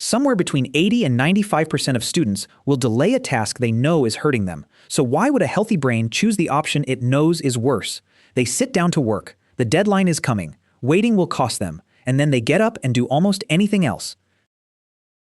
Somewhere between 80 and 95% of students will delay a task they know is hurting them. So why would a healthy brain choose the option it knows is worse? They sit down to work, the deadline is coming, waiting will cost them, and then they get up and do almost anything else.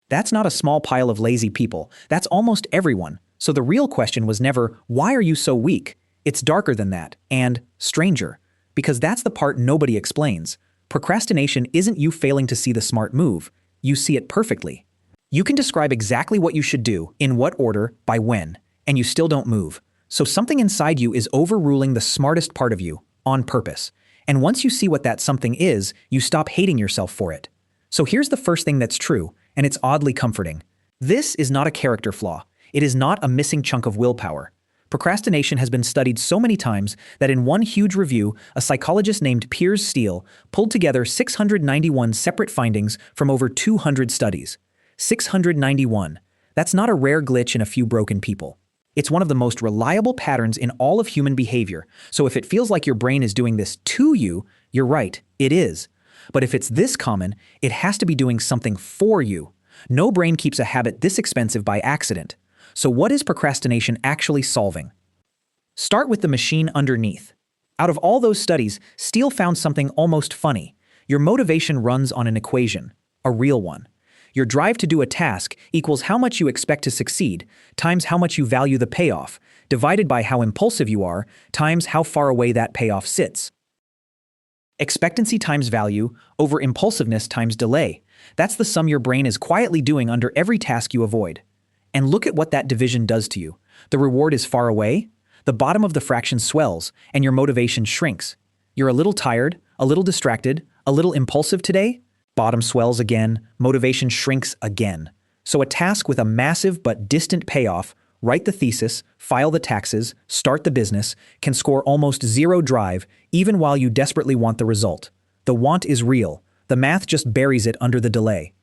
That's not a small pile of lazy people, that's almost everyone. So the real question was never, why are you so weak? It's darker than that, and stranger. Because that's the part nobody explains. Procrastination isn't you failing to see the smart move. You see it perfectly. You can describe exactly what you should do, in what order, by when, and you still don't move. So something inside you is overruling the smartest part of you, on purpose. And once you see what that something is, you stop hating yourself for it. So here's the first thing that's true, and it's oddly comforting. This is not a character flaw. It is not a missing chunk of willpower. Procrastination has been studied so many times that in one huge review, a psychologist named Piers Steele pulled together 691 separate findings from over 200 studies. 691. That's not a rare glitch in a few broken people. It's one of the most reliable patterns in all of human behavior. So if it feels like your brain is doing this to you, you're right, it is. But if it's this common, it has to be doing something for you. No brain keeps a habit this expensive by accident. So what is procrastination actually solving? Start with the machine underneath. Out of all those studies, Steele found something almost funny. Your motivation runs on an equation, a real one. Your drive to do a task equals how much you expect to succeed, times how much you value the payoff, divided by how impulsive you are, times how far away that payoff sits. Expectancy times value over impulsiveness times delay. That's the sum your brain is quietly doing under every task you avoid. And look at what that division does to you. The reward is far away, the bottom of the fraction swells, and your motivation shrinks. You're a little tired, a little distracted, a little impulsive today? Bottom swells again, motivation shrinks again. So a task with a massive but distant payoff, write the thesis, file the taxes, start the business, can score almost zero drive even while you desperately want the result. The want is real. The math just buries it under the delay.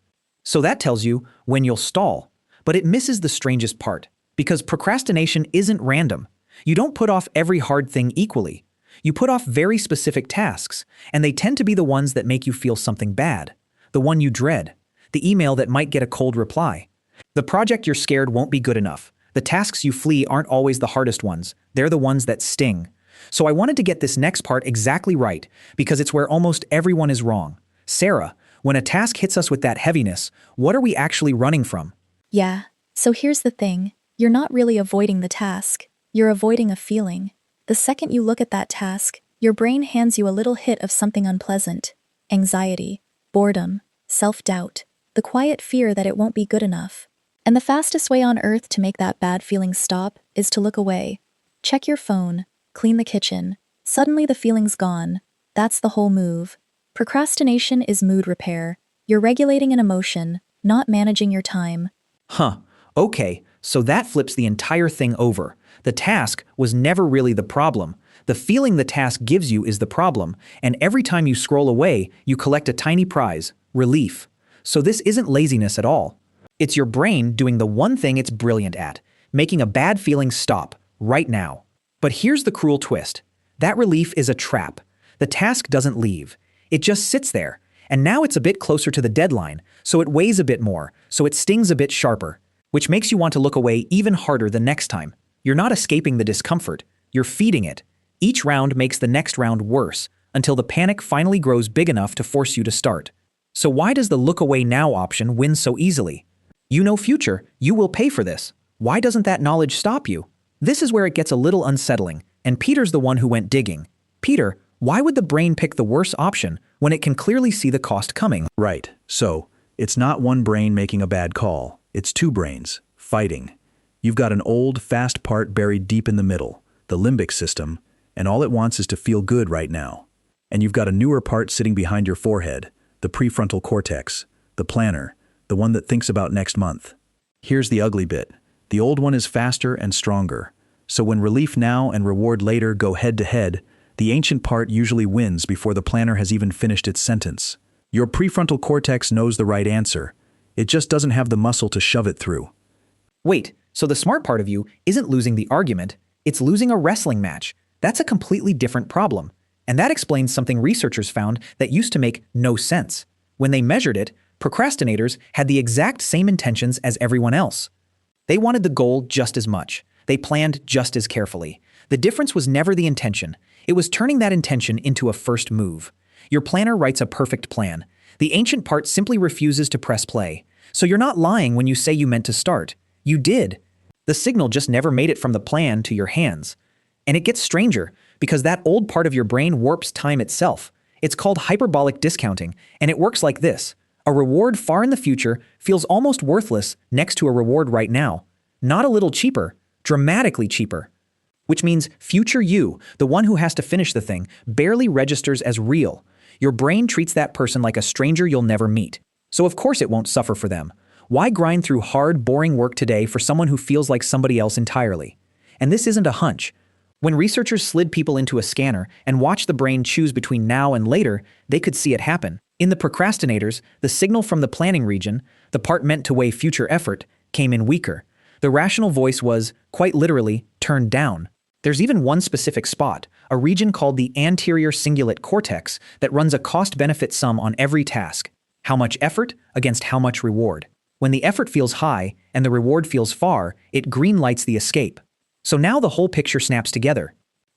So that tells you when you'll stall. But it misses the strangest part, because procrastination isn't random. You don't put off every hard thing equally. You put off very specific tasks, and they tend to be the ones that make you feel something bad. The one you dread. The email that might get a cold reply. The project you're scared won't be good enough. The tasks you flee aren't always the hardest ones. They're the ones that sting. So I wanted to get this next part exactly right, because it's where almost everyone is wrong. Sarah, when a task hits us with that heaviness, what are we actually running from? Yeah, so here's the thing. You're not really avoiding the task. You're avoiding a feeling. The second you look at that task, your brain hands you a little hit of something unpleasant. Anxiety, boredom, self-doubt, the quiet fear that it won't be good enough. And the fastest way on earth to make that bad feeling stop is to look away. Check your phone, clean the kitchen. Suddenly the feeling's gone. That's the whole move. Procrastination is mood repair. You're regulating an emotion, not managing your time. Huh, okay, so that flips the entire thing over. The task was never really the problem. The feeling the task gives you is the problem, and every time you scroll away, you collect a tiny prize, relief. So this isn't laziness at all. It's your brain doing the one thing it's brilliant at, making a bad feeling stop, right now. But here's the cruel twist. That relief is a trap. The task doesn't leave. It just sits there. And now it's a bit closer to the deadline, so it weighs a bit more, so it stings a bit sharper, which makes you want to look away even harder the next time. You're not escaping the discomfort, you're feeding it. Each round makes the next round worse, until the panic finally grows big enough to force you to start. So why does the look away now option win so easily? You know future, you will pay for this. Why doesn't that knowledge stop you? This is where it gets a little unsettling, and Peter's the one who went digging. Peter, why would the brain pick the worse option when it can clearly see the cost coming? Right, so it's not one brain making a bad call, it's two brains, fighting. You've got an old, fast part buried deep in the middle, the limbic system, and all it wants is to feel good right now. And you've got a newer part sitting behind your forehead, the prefrontal cortex, the planner, the one that thinks about next month. Here's the ugly bit. The old one is faster and stronger. So when relief now and reward later go head to head, the ancient part usually wins before the planner has even finished its sentence. Your prefrontal cortex knows the right answer. It just doesn't have the muscle to shove it through. Wait, so the smart part of you isn't losing the argument, it's losing a wrestling match. That's a completely different problem. And that explains something researchers found that used to make no sense. When they measured it, Procrastinators had the exact same intentions as everyone else. They wanted the goal just as much. They planned just as carefully. The difference was never the intention. It was turning that intention into a first move. Your planner writes a perfect plan. The ancient part simply refuses to press play. So you're not lying when you say you meant to start. You did. The signal just never made it from the plan to your hands. And it gets stranger, because that old part of your brain warps time itself. It's called hyperbolic discounting, and it works like this. A reward far in the future feels almost worthless next to a reward right now. Not a little cheaper, dramatically cheaper. Which means future you, the one who has to finish the thing, barely registers as real. Your brain treats that person like a stranger you'll never meet. So of course it won't suffer for them. Why grind through hard, boring work today for someone who feels like somebody else entirely? And this isn't a hunch. When researchers slid people into a scanner and watched the brain choose between now and later, they could see it happen. In the procrastinators, the signal from the planning region, the part meant to weigh future effort, came in weaker. The rational voice was, quite literally, turned down. There's even one specific spot, a region called the anterior cingulate cortex that runs a cost-benefit sum on every task. How much effort against how much reward. When the effort feels high and the reward feels far, it green-lights the escape. So now the whole picture snaps together.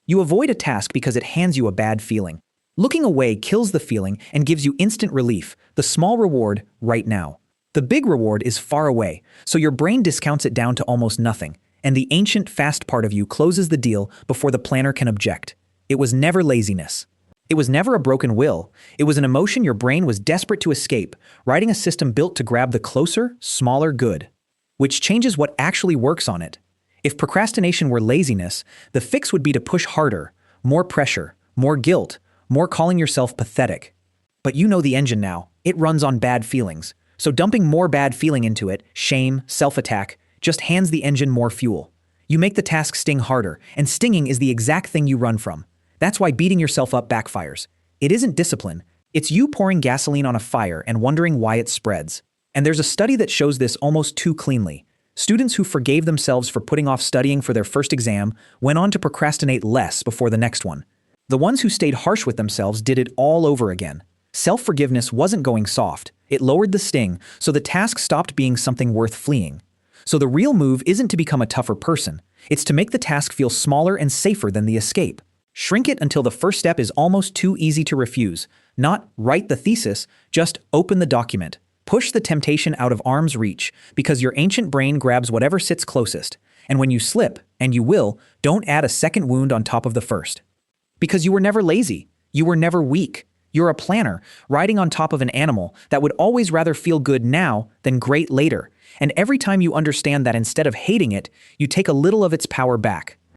You avoid a task because it hands you a bad feeling. Looking away kills the feeling and gives you instant relief, the small reward right now. The big reward is far away, so your brain discounts it down to almost nothing, and the ancient fast part of you closes the deal before the planner can object. It was never laziness. It was never a broken will. It was an emotion your brain was desperate to escape, writing a system built to grab the closer, smaller good. Which changes what actually works on it. If procrastination were laziness, the fix would be to push harder, more pressure, more guilt, more calling yourself pathetic. But you know the engine now. It runs on bad feelings. So dumping more bad feeling into it, shame, self-attack, just hands the engine more fuel. You make the task sting harder, and stinging is the exact thing you run from. That's why beating yourself up backfires. It isn't discipline. It's you pouring gasoline on a fire and wondering why it spreads. And there's a study that shows this almost too cleanly. Students who forgave themselves for putting off studying for their first exam went on to procrastinate less before the next one. The ones who stayed harsh with themselves did it all over again. Self-forgiveness wasn't going soft. It lowered the sting, so the task stopped being something worth fleeing. So the real move isn't to become a tougher person. It's to make the task feel smaller and safer than the escape. Shrink it until the first step is almost too easy to refuse. Not write the thesis, just open the document. Push the temptation out of arm's reach, because your ancient brain grabs whatever sits closest. And when you slip, and you will, don't add a second wound on top of the first. Because you were never lazy. You were never weak. You're a planner, riding on top of an animal that would always rather feel good now than great later. And every time you understand that instead of hating it, you take a little of its power back.